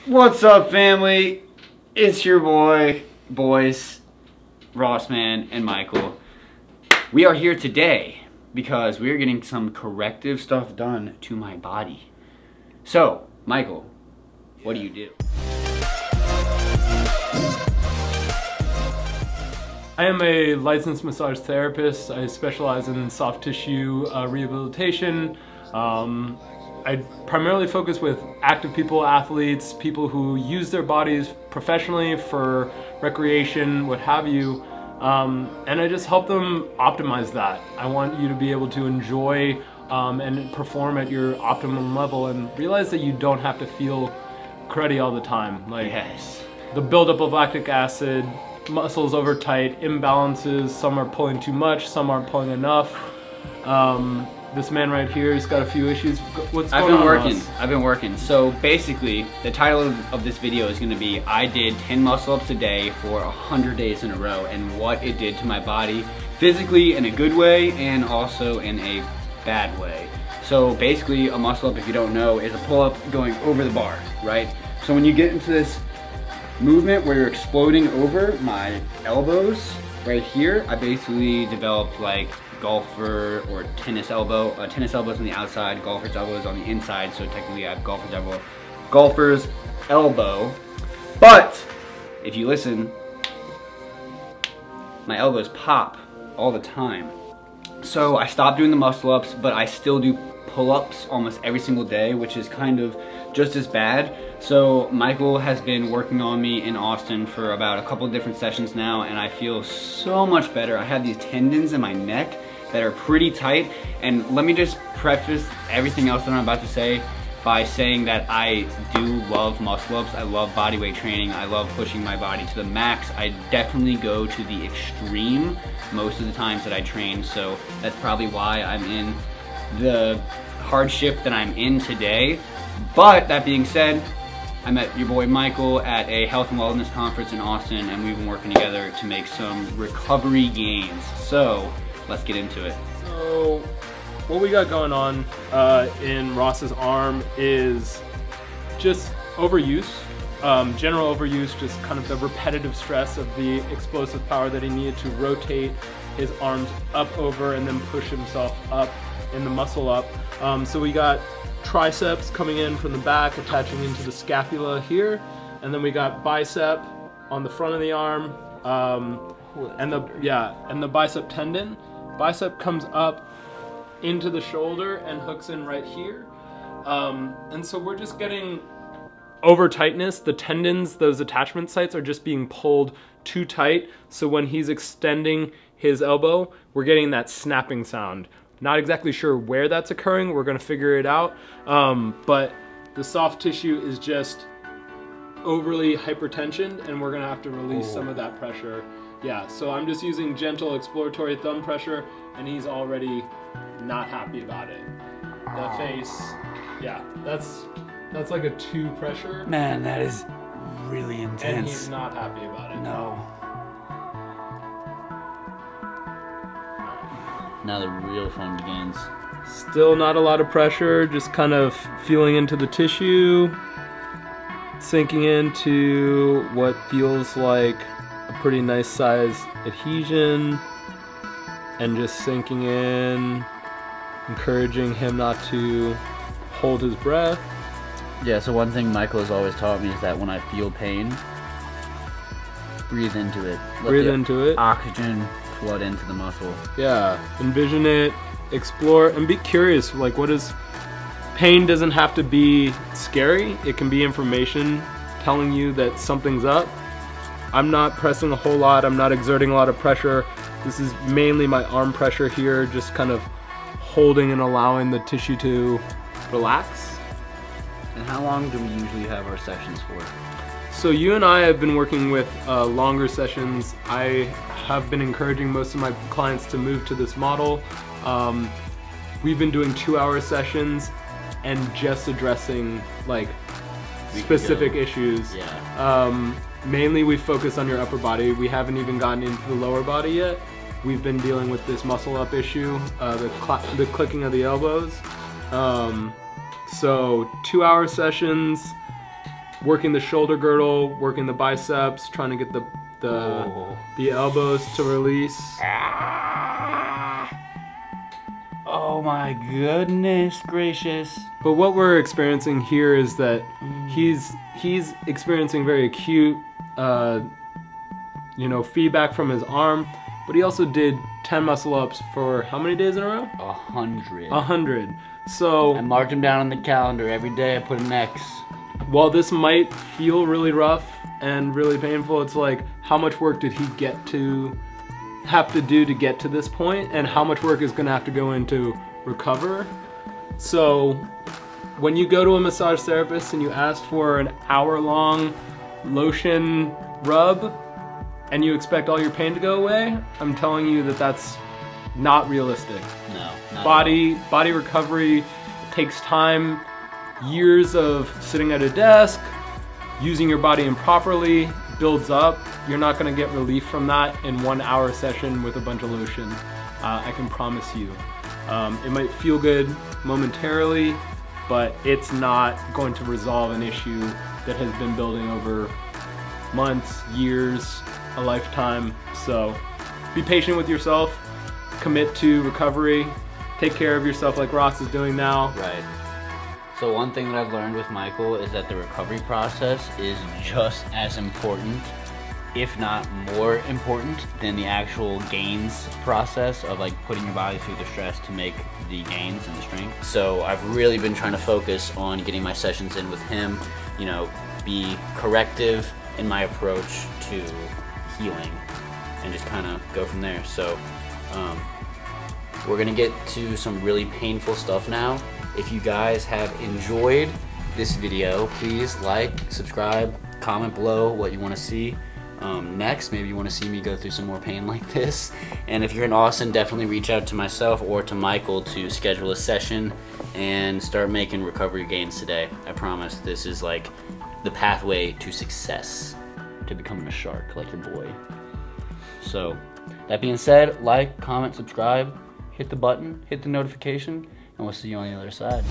What's up, family? It's your boys, Rossman and Michael. We are here today because we are getting some corrective stuff done to my body. So, Michael, what do you do? I am a licensed massage therapist. I specialize in soft tissue rehabilitation. I primarily focus with active people, athletes, people who use their bodies professionally for recreation, what have you, and I just help them optimize that. I want you to be able to enjoy and perform at your optimum level and realize that you don't have to feel cruddy all the time. Like Yes. the buildup of lactic acid, muscles over tight, imbalances, some are pulling too much, some aren't pulling enough. This man right here has got a few issues. What's going on, Ross? I've been working. So basically, the title of this video is gonna be, I did 10 muscle ups a day for 100 days in a row and what it did to my body, physically in a good way and also in a bad way. So basically, a muscle up, if you don't know, is a pull up going over the bar, right? So when you get into this movement where you're exploding over my elbows right here, I basically developed like golfer or tennis elbow. Tennis elbows on the outside, golfer's elbow is on the inside, so technically I have golfer's elbow. But if you listen, my elbows pop all the time. So I stopped doing the muscle ups, but I still do pull-ups almost every single day, which is kind of just as bad. So Michael has been working on me in Austin for about a couple of different sessions now, and I feel so much better. I have these tendons in my neck that are pretty tight, and let me just preface everything else that I'm about to say by saying that I do love muscle ups. I love body weight training. I love pushing my body to the max. I definitely go to the extreme most of the times that I train, so that's probably why I'm in the hardship that I'm in today. But that being said, I met your boy Michael at a health and wellness conference in Austin, and we've been working together to make some recovery gains. So let's get into it. So what we got going on in Ross's arm is just overuse, general overuse, just kind of the repetitive stress of the explosive power that he needed to rotate his arms up over and then push himself up in the muscle up. So we got triceps coming in from the back, attaching into the scapula here, and then we got bicep on the front of the arm, and the bicep tendon. Bicep comes up into the shoulder and hooks in right here, and so we're just getting over tightness. The tendons, those attachment sites, are just being pulled too tight, so when he's extending his elbow, we're getting that snapping sound. Not exactly sure where that's occurring. We're gonna figure it out. But the soft tissue is just overly hypertensioned, and we're gonna have to release some of that pressure. Yeah, so I'm just using gentle exploratory thumb pressure, and he's already not happy about it. The face, yeah, that's like a 2 pressure. Man, that is really intense. And he's not happy about it. No. Now the real fun begins. Still not a lot of pressure, just kind of feeling into the tissue, sinking into what feels like a pretty nice size adhesion, and just sinking in, encouraging him not to hold his breath. Yeah, so one thing Michael has always taught me is that when I feel pain, breathe into it. Breathe into it. Oxygen flood into the muscle. Yeah, envision it, explore, and be curious. Like, what is pain? Doesn't have to be scary. It can be information telling you that something's up. I'm not pressing a whole lot. I'm not exerting a lot of pressure. This is mainly my arm pressure here, just kind of holding and allowing the tissue to relax. And how long do we usually have our sessions for? So you and I have been working with longer sessions. I have been encouraging most of my clients to move to this model. We've been doing 2-hour sessions and just addressing like specific issues. Yeah. Mainly we focus on your upper body. We haven't even gotten into the lower body yet. We've been dealing with this muscle up issue, the clicking of the elbows. So 2-hour sessions, working the shoulder girdle, working the biceps, trying to get the elbows to release. Oh my goodness gracious. But what we're experiencing here is that he's experiencing very acute feedback from his arm, but he also did 10 muscle ups for how many days in a row? 100. 100. So I marked him down on the calendar every day. I put an X. While this might feel really rough and really painful, it's like, how much work did he have to do to get to this point, and how much work is going to have to go into recover? So when you go to a massage therapist and you ask for an hour-long lotion rub and you expect all your pain to go away, I'm telling you that that's not realistic. No. Not Body recovery takes time, years of sitting at a desk, using your body improperly builds up. You're not going to get relief from that in 1 hour session with a bunch of lotion. I can promise you. It might feel good momentarily, but it's not going to resolve an issue that has been building over months, years, a lifetime. So be patient with yourself, commit to recovery, take care of yourself like Ross is doing now. Right. So one thing that I've learned with Michael is that the recovery process is just as important, if not more important, than the actual gains process of like putting your body through the stress to make the gains and the strength. So I've really been trying to focus on getting my sessions in with him, be corrective in my approach to healing and just kind of go from there. So we're gonna get to some really painful stuff now. If you guys have enjoyed this video, please like, subscribe, comment below what you want to see next. Maybe you want to see me go through some more pain like this. And if you're in Austin, definitely reach out to myself or to Michael to schedule a session and start making recovery gains today. I promise this is like the pathway to success, to becoming a shark like your boy. So that being said, like, comment, subscribe, hit the button, hit the notification, and we'll see you on the other side.